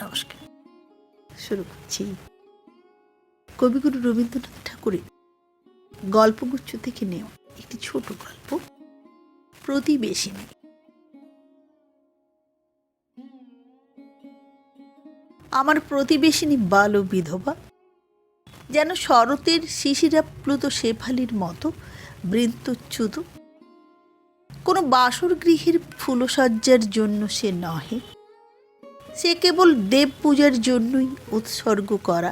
নমস্কার। শুরু করছি কবিগুরু রবীন্দ্রনাথ ঠাকুরের গল্পগুচ্ছ থেকে নেওয়া একটি ছোট গল্প, প্রতিবেশিনী। আমার প্রতিবেশিনী বাল বিধবা, যেন শরতের শিশিরাপ্লুত শেফালির মতো বৃন্তচ্যুত। কোনো বাসর গৃহের ফুলসজ্জার জন্য সে নহে, সে কেবল দেব পূজার জন্যই উৎসর্গ করা।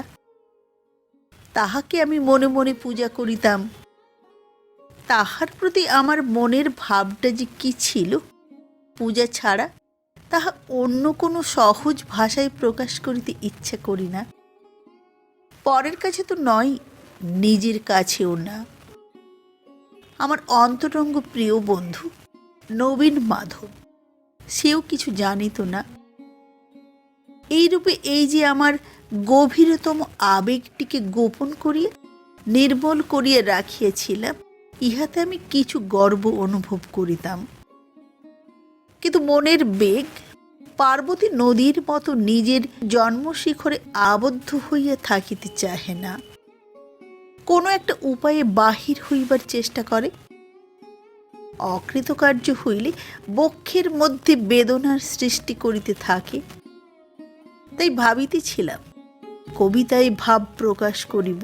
তাহাকে আমি মনে মনে পূজা করিতাম। তাহার প্রতি আমার মনের ভাবটা যে কি ছিল, পূজা ছাড়া তাহা অন্য কোনো সহজ ভাষায় প্রকাশ করিতে ইচ্ছা করি না। পরের কাছে তো নয়, নিজের কাছেও না। আমার অন্তরঙ্গ প্রিয় বন্ধু নবীন মাধব, সেও কিছু জানিত না। এইরূপে এই যে আমার গভীরতম আবেগটিকে গোপন করিয়া নির্মল করিয়া রাখিয়াছিলাম, ইহাতে আমি কিছু গর্ব অনুভব করিতাম। কিন্তু মনের বেগ পার্বতী নদীর মতো নিজের জন্মশিখরে আবদ্ধ হইয়া থাকিতে চাহে না। কোনো একটা উপায়ে বাহির হইবার চেষ্টা করে। অকৃতকার্য হইলে বক্ষের মধ্যে বেদনার সৃষ্টি করিতে থাকে। তাই ভাবিতেছিলাম কবিতায় ভাব প্রকাশ করিব,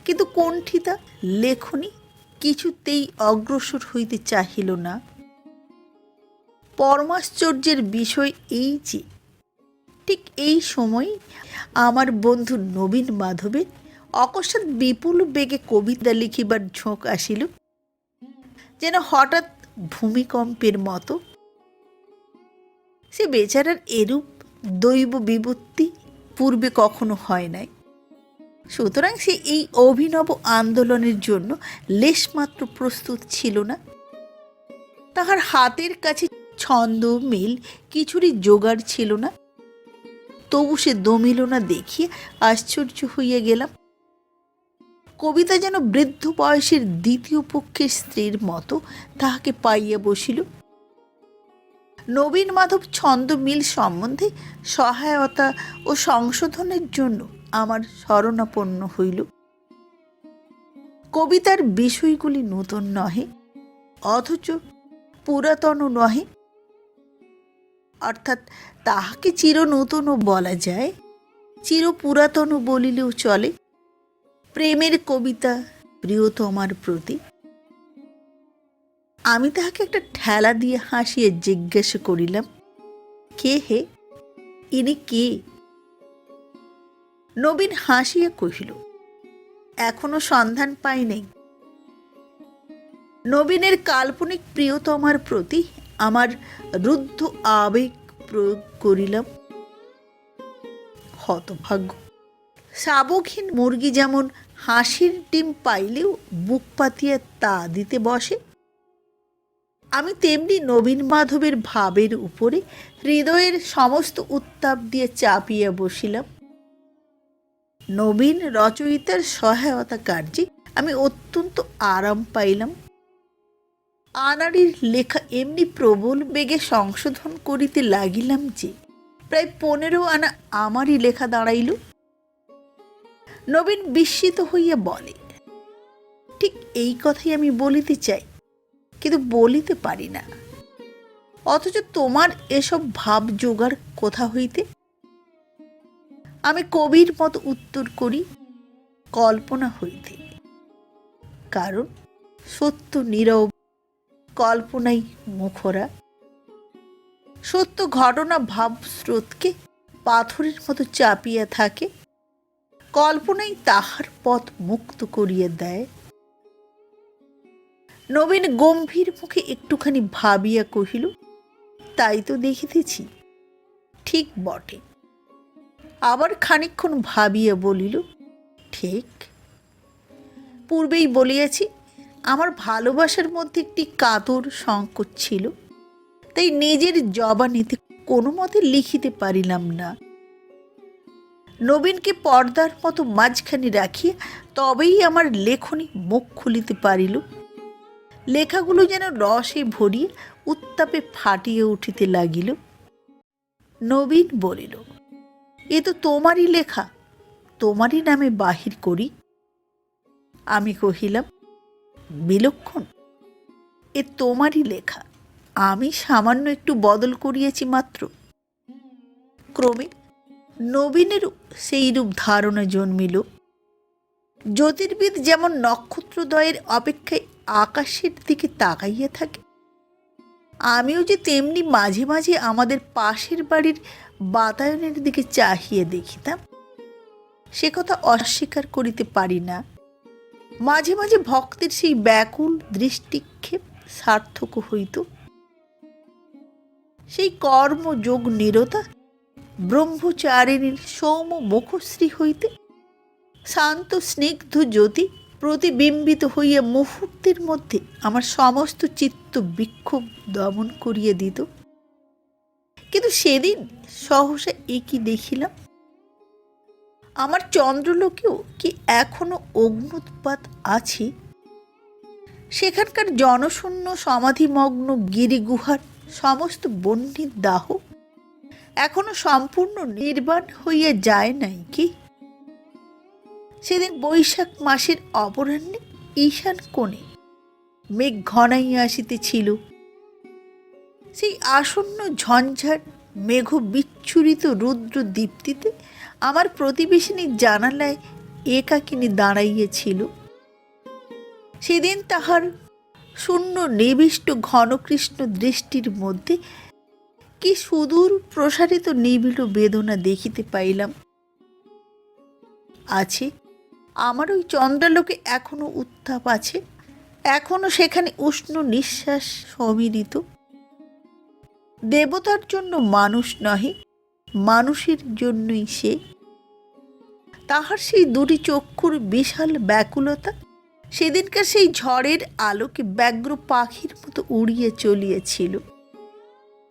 কিন্তু কণ্ঠিতা লেখনী কিছুতেই অগ্রসর হইতে চাহিল না। পরমাশ্চর্যের বিষয় এই যে ঠিক এই সময় আমার বন্ধু নবীন মাধবের অকস্মাৎ বিপুল বেগে কবিতা লিখিবার ঝোঁক আসিল, যেন হঠাৎ ভূমিকম্পের মতো। সে বেচারার এরূপ দৈব বিপত্তি পূর্বে কখনো হয় নাই। সুতরাং সে এই অভিনব আন্দোলনের জন্য লেশমাত্র প্রস্তুত ছিল না। তাহার হাতের কাছে ছন্দ মিল কিছুরই জোগাড় ছিল না। তবু সে দমিল না দেখিয়ে আশ্চর্য হইয়া গেলাম। কবিতা যেন বৃদ্ধ বয়সের দ্বিতীয় পক্ষের স্ত্রীর মতো তাহাকে পাইয়া বসিল। নবীন মাধব ছন্দ মিল সম্বন্ধে সহায়তা ও সংশোধনের জন্য আমার শরণাপন্ন হইল। কবিতার বিষয়গুলি নূতন নহে, অথচ পুরাতনও নহে। অর্থাৎ তাহাকে চিরনূতনও বলা যায়, চিরপুরাতনও বলিলেও চলে। প্রেমের কবিতা প্রিয়তমার প্রতি। আমি তাহাকে একটা ঠেলা দিয়ে হাসিয়ে জিজ্ঞাসা করিলাম, কে হে, ইনি কে? নবীন হাসিয়া কহিল, এখনো সন্ধান পাই নাই। নবীনের কাল্পনিক প্রিয়তমার প্রতি আমার রুদ্ধ আবেগ প্রয়োগ করিলাম। হতভাগ্য! শাবকহীন মুরগি যেমন হাসির ডিম পাইলেও বুক পাতিয়া তা দিতে বসে, আমি তেমনি নবীন মাধবের ভাবের উপরে হৃদয়ের সমস্ত উত্তাপ দিয়ে চাপিয়া বসিলাম। নবীন রচয়িতার সহায়তা কার্যে আমি অত্যন্ত আরাম পাইলাম। আনাড়ির লেখা এমনি প্রবল বেগে সংশোধন করিতে লাগিলাম যে প্রায় 15 আনা আমারই লেখা দাঁড়াইল। নবীন বিস্মিত হইয়া বলে, ঠিক এই কথাই আমি বলিতে চাই, কিন্তু বলিতে পারি না। অথচ তোমার এসব ভাব জোগাড় কোথা হইতে? আমি কবির মতো উত্তর করি, কল্পনা হইতে। কারণ সত্য নীরব, কল্পনাই মুখরা। সত্য ঘটনা ভাবস্রোতকে পাথরের মতো চাপিয়া থাকে, কল্পনাই তাহার পথ মুক্ত করিয়া দেয়। নবীন গম্ভীর মুখে একটুখানি ভাবিয়া কহিল, তাই তো দেখিতেছি, ঠিক বটে। আবার খানিকক্ষণ ভাবিয়া বলিল, ঠিক। পূর্বেই বলিয়াছি, আমার ভালোবাসার মধ্যে একটি কাতর সংকোচ ছিল, তাই নিজের জবানিতে কোনো মতে লিখিতে পারিলাম না। নবীনকে পর্দার মতো মাঝখানে রাখিয়া তবেই আমার লেখনী মুখ খুলিতে পারিল। লেখাগুলো যেন রসে ভরিয়া উত্তাপে ফাটিয়া উঠিতে লাগিল। নবীন বলিল, এ তো তোমারই লেখা, তোমারই নামে বাহির করি। আমি কহিলাম, বিলক্ষণ, এ তোমারই লেখা, আমি সামান্য একটু বদল করিয়েছি মাত্র। ক্রমে নবীনেরও সেইরূপ ধারণা জন্মিল। জ্যোতির্বিদ যেমন নক্ষত্রদ্বয়ের অপেক্ষায় আকাশের দিকে তাকাইয়া থাকে, আমিও যে তেমনি মাঝে মাঝে আমাদের পাশের বাড়ির বাতায়নের দিকে চাহিয়ে দেখিতাম, সে কথা অস্বীকার করিতে পারি না। মাঝে মাঝে ভক্তের সেই ব্যাকুল দৃষ্টিক্ষেপ সার্থক হইত। সেই কর্মযোগ নিরতা ব্রহ্মচারিণীর সৌম্য মুখশ্রী হইতে শান্ত স্নিগ্ধ জ্যোতি প্রতিবিম্বিত হইয়া মুহূর্তের মধ্যে আমার সমস্ত চিত্ত বিক্ষোভ দমন করিয়া দিত। কিন্তু সেদিন সহসা একই দেখিলাম, আমার চন্দ্রলোকেও কি এখনো অগ্নুৎপাত আছে? সেখানকার জনশূন্য সমাধিমগ্ন গিরিগুহার সমস্ত বহ্নির দাহ এখনো সম্পূর্ণ নির্বাণ হইয়া যায় নাই কি? সেদিন বৈশাখ মাসের অপরাহ্নে ঈশান কোণে মেঘ ঘনাইয়া আসিতেছিল। সেই আসন্ন ঝঞ্ঝাট মেঘ বিচ্ছুরিত রুদ্র দীপ্তিতে আমার প্রতিবেশিনীর জানালায় একাকিনী দাঁড়াইয়াছিল। সেদিন তাহার শূন্য নিবিষ্ট ঘনকৃষ্ণ দৃষ্টির মধ্যে কি সুদূর প্রসারিত নিবিড় বেদনা দেখিতে পাইলাম। আছে, আমার ওই চন্দ্রালোকে এখনো উত্তাপ আছে, এখনো সেখানে উষ্ণ নিঃশ্বাস সমীরিত। দেবতার জন্য মানুষ নহে, মানুষের জন্যই সে। তাহার সেই দুটি চক্ষুর বিশাল ব্যাকুলতা সেদিনকার সেই ঝড়ের আলোকে ব্যগ্র পাখির মতো উড়িয়ে চলিয়েছিল।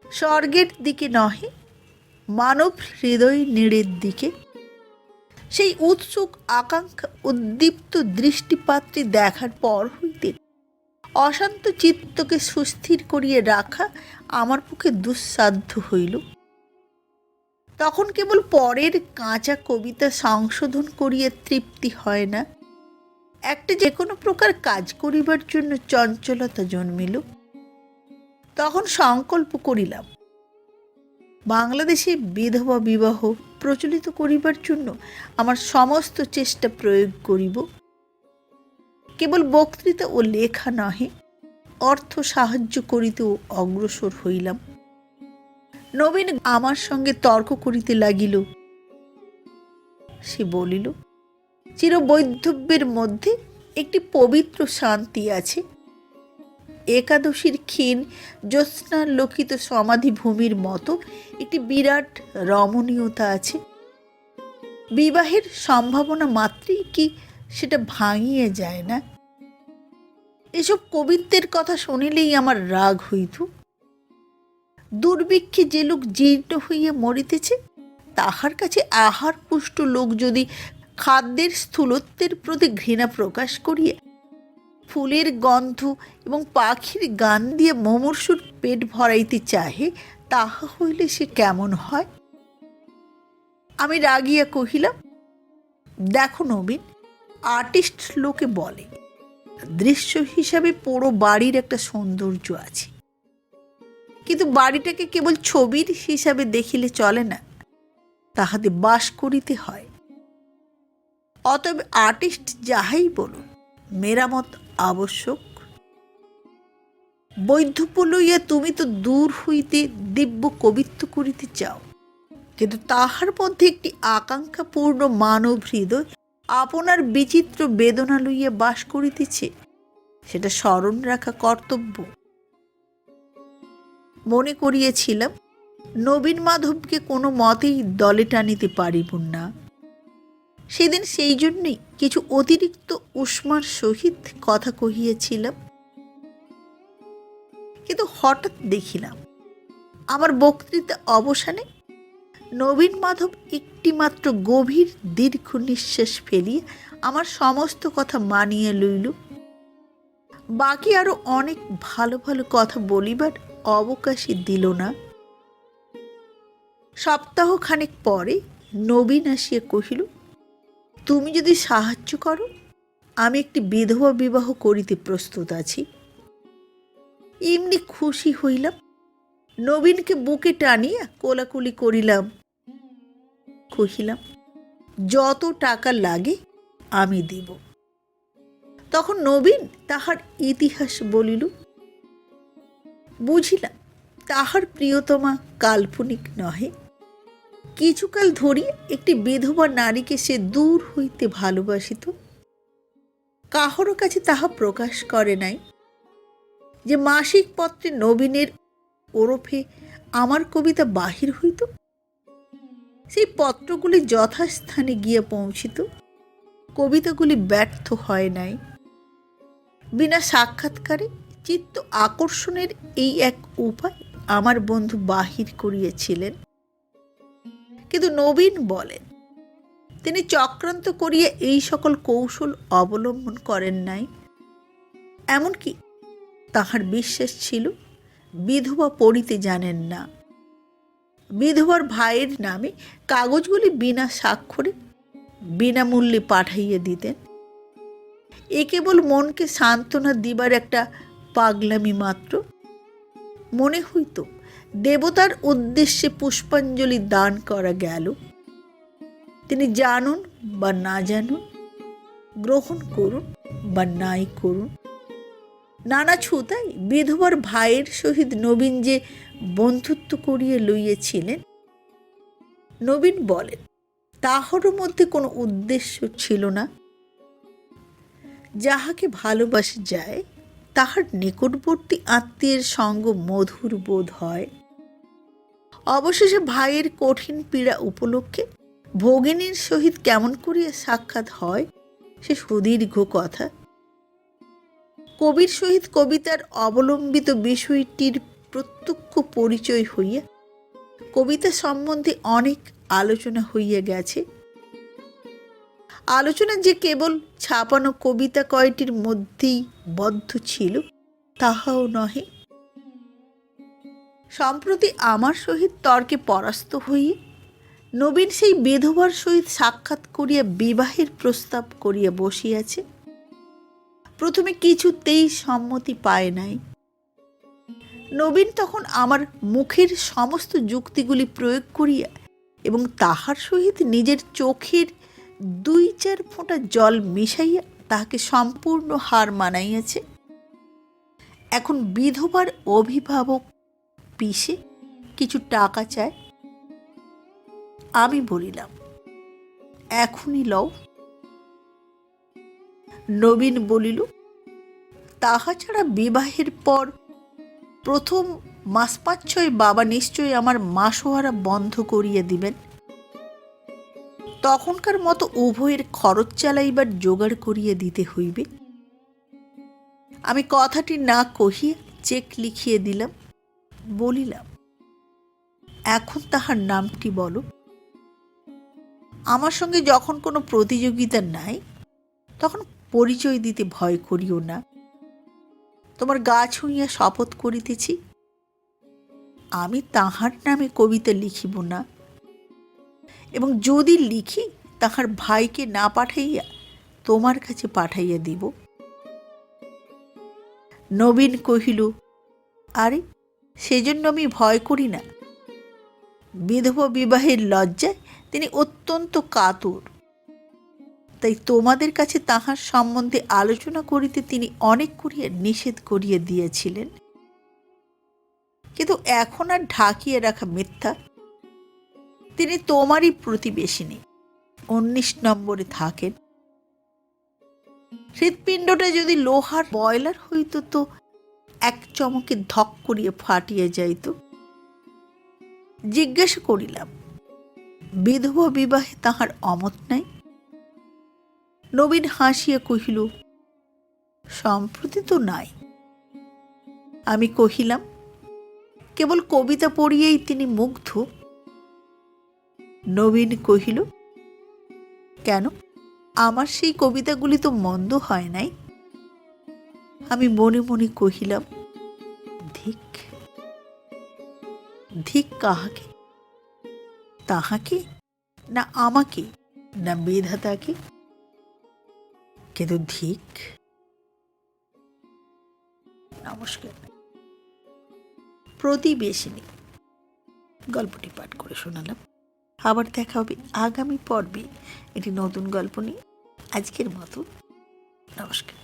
স্বর্গের দিকে নহে, মানব হৃদয় নীড়ের দিকে। সেই উৎসুক আকাঙ্ক্ষা উদ্দীপ্ত দৃষ্টিপাত্রে দেখার পর হইতে অশান্ত চিত্তকে সুস্থির করিয়া রাখা আমার পক্ষে দুঃসাধ্য হইল। তখন কেবল পরের কাঁচা কবিতা সংশোধন করিয়া তৃপ্তি হয় না, একটা যে কোনো প্রকার কাজ করিবার জন্য চঞ্চলতা জন্মিল। তখন সংকল্প করিলাম, বাংলাদেশে বিধবা বিবাহ প্রচলিত করিবার জন্য আমার সমস্ত চেষ্টা প্রয়োগ করিব। কেবল বক্তৃতা ও লেখা নহে, অর্থ সাহায্য করিতেও অগ্রসর হইলাম। নবীন আমার সঙ্গে তর্ক করিতে লাগিল। সে বলিল, চিরবৈধব্যের মধ্যে একটি পবিত্র শান্তি আছে। একাদশীর ক্ষীণ জ্যোৎস্নালোকিত সমাধিভূমির মতো একটি বিরাট রমণীয়তা আছে। বিবাহের সম্ভাবনা মাত্রই কি সেটা ভাঙিয়ে যায় না? এসব কবিত্বের কথা শুনিলেই আমার রাগ হইত। দুর্ভিক্ষে যে লোক জীর্ণ হইয়া মরিতেছে, তাহার কাছে আহার পুষ্ট লোক যদি খাদ্যের স্থূলত্বের প্রতি ঘৃণা প্রকাশ করিয়া ফুলের গন্ধ এবং পাখির গান দিয়ে মুমূর্ষুর পেট ভরাইতে চাহে, তাহা হইলে সে কেমন হয়? আমি রাগিয়া কহিলাম, দেখো নবীন, আর্টিস্ট লোকে বলে দৃশ্য হিসাবে পুরো বাড়ির একটা সৌন্দর্য আছে, কিন্তু বাড়িটাকে কেবল ছবির হিসাবে দেখিলে চলে না, তাহাতে বাস করিতে হয়। অতএব আর্টিস্ট যাহাই বলুন, মেরামত আবশ্যক। বৈধব্য লইয়া তুমি তো দূর হইতে দিব্য কবিত্ব করিতে চাও, কিন্তু তাহার মধ্যে একটি আকাঙ্ক্ষাপূর্ণ মানব হৃদয় আপনার বিচিত্র বেদনা লইয়া বাস করিতেছে, সেটা স্মরণ রাখা কর্তব্য। মনে করিয়েছিলাম নবীন মাধবকে কোনো মতেই দলে টানিতে পারিব না। সেদিন সেই জন্যই কিছু অতিরিক্ত উষ্মার সহিত কথা কহিয়াছিলাম। কিন্তু হঠাৎ দেখিলাম আমার বক্তৃতা অবসানে নবীন মাধব একটি মাত্র গভীর দীর্ঘ নিঃশ্বাস ফেলিয়া আমার সমস্ত কথা মানিয়া লইল। বাকি আরো অনেক ভালো ভালো কথা বলিবার অবকাশই দিল না। সপ্তাহখানেক পরে নবীন আসিয়া কহিল, তুমি যদি সাহায্য করো, আমি একটি বিধবা বিবাহ করিতে প্রস্তুত আছি। এমনি খুশি হইলাম, নবীনকে বুকে টানিয়া কোলাকুলি করিলাম, কহিলাম, যত টাকা লাগে আমি দিব। তখন নবীন তাহার ইতিহাস বলিল। বুঝিলাম তাহার প্রিয়তমা কাল্পনিক নহে। কিছুকাল ধরিয়া একটি বিধবা নারীকে সে দূর হইতে ভালোবাসিত। কাহারও কাছে তাহা প্রকাশ করে নাই। যে মাসিক পত্রে নবীনের ওরফে আমার কবিতা বাহির হইত, সেই পত্রগুলি যথাস্থানে গিয়া পৌঁছিত। কবিতাগুলি ব্যর্থ হয় নাই। বিনা সাক্ষাৎকারে চিত্ত আকর্ষণের এই এক উপায় আমার বন্ধু বাহির করিয়াছিলেন। কিন্তু নবীন বলেন, তিনি চক্রান্ত করিয়া এই সকল কৌশল অবলম্বন করেন নাই। এমনকি তাহার বিশ্বাস ছিল বিধবা পড়িতে জানেন না। বিধবার ভাইয়ের নামে কাগজগুলি বিনা স্বাক্ষরে বিনামূল্যে পাঠাইয়া দিতেন। এ কেবল মনকে সান্ত্বনা দিবার একটা পাগলামি মাত্র। মনে হইত দেবতার উদ্দেশ্যে পুষ্পাঞ্জলি দান করা গেল। তিনি জানুন বা না জানুন, গ্রহণ করুন বা নাই করুন, নানা ছুতাই বিধবার ভাইয়ের সহিত নবীন যে বন্ধুত্ব করিয়া লইয়াছিলেন। নবীন বলেন, তাহারও মধ্যে কোনো উদ্দেশ্য ছিল না। যাহাকে ভালোবাসা যায় তাহার নিকটবর্তী আত্মীয়ের সঙ্গ মধুর বোধ হয়। অবশেষে ভাইয়ের কঠিন পীড়া উপলক্ষে ভগিনীর সহিত কেমন করিয়া সাক্ষাৎ হয় সে সুদীর্ঘ কথা। কবির সহিত কবিতার অবলম্বিত বিষয়টির প্রত্যক্ষ পরিচয় হইয়া কবিতা সম্বন্ধে অনেক আলোচনা হইয়া গেছে। আলোচনা যে কেবল ছাপানো কবিতা কয়টির মধ্যেই বদ্ধ ছিল তাহাও নহে। সম্প্রতি আমার সহিত তর্কে পরাস্ত হইয়া নবীন সেই বিধবার সহিত সাক্ষাৎ করিয়া বিবাহের প্রস্তাব করিয়া বসিয়াছে। প্রথমে কিছুতেই সম্মতি পায় নাই। নবীন তখন আমার মুখের সমস্ত যুক্তিগুলি প্রয়োগ করিয়া এবং তাহার সহিত নিজের চোখের 2-4 ফোঁটা জল মিশাইয়া তাহাকে সম্পূর্ণ হার মানাইয়াছে। এখন বিধবার অভিভাবক পিসে কিছু টাকা চায়। আমি বলিলাম, এখনই লও। নবীন বলিল, তাহা ছাড়া বিবাহের পর প্রথম 5-6 মাস বাবা নিশ্চয়ই আমার মাসোহারা বন্ধ করিয়া দিবেন। তখনকার মতো উভয়ের খরচ চালাইবার জোগাড় করিয়া দিতে হইবে। আমি কথাটি না কহিয়া চেক লিখিয়ে দিলাম। বলিলাম, এখন তাহার নামটি বলো। আমার সঙ্গে যখন কোনো প্রতিযোগিতা নাই তখন পরিচয় দিতে ভয় করিও না। তোমার গা ছুঁইয়া শপথ করিতেছি, আমি তাহার নামে কবিতা লিখিব না, এবং যদি লিখি তাহার ভাইকে না পাঠাইয়া তোমার কাছে পাঠাইয়া দিব। নবীন কহিল, আরে সেজন্য আমি ভয় করি না। বিধবা বিবাহের লজ্জায় তিনি অত্যন্ত কাতর। তাই তোমাদের কাছে তাহার সম্বন্ধে আলোচনা করিতে তিনি অনেক করিয়া নিষেধ করিয়া দিয়েছিলেন। কিন্তু এখন আর ঢাকিয়ে রাখা মিথ্যা। তিনি তোমারই প্রতিবেশিনী, 19 নম্বরে থাকেন। হৃৎপিণ্ডটা যদি লোহার বয়লার হইত তো এক চমকে ধক করিয়া ফাটিয়া যাইত। জিজ্ঞাসা করিলাম, বিধবা বিবাহে তাহার অমত নাই? নবীন হাসিয়া কহিল, সম্প্রতি তো নাই। আমি কহিলাম, কেবল কবিতা পড়িয়েই তিনি মুগ্ধ? নবীন কহিল, কেন, আমার সেই কবিতাগুলি তো মন্দ হয় নাই। আমি মনে মনে কহিলাম, ধিক ধিক কাহাকে? তাহাকে, না আমাকে, না বিধাতাকে? কিন্তু ধিক। নমস্কার। প্রতিবেশিনী গল্পটি পাঠ করে শোনালাম। আবার দেখা হবে আগামী পর্বে একটি নতুন গল্প নিয়ে। আজকের মতো নমস্কার।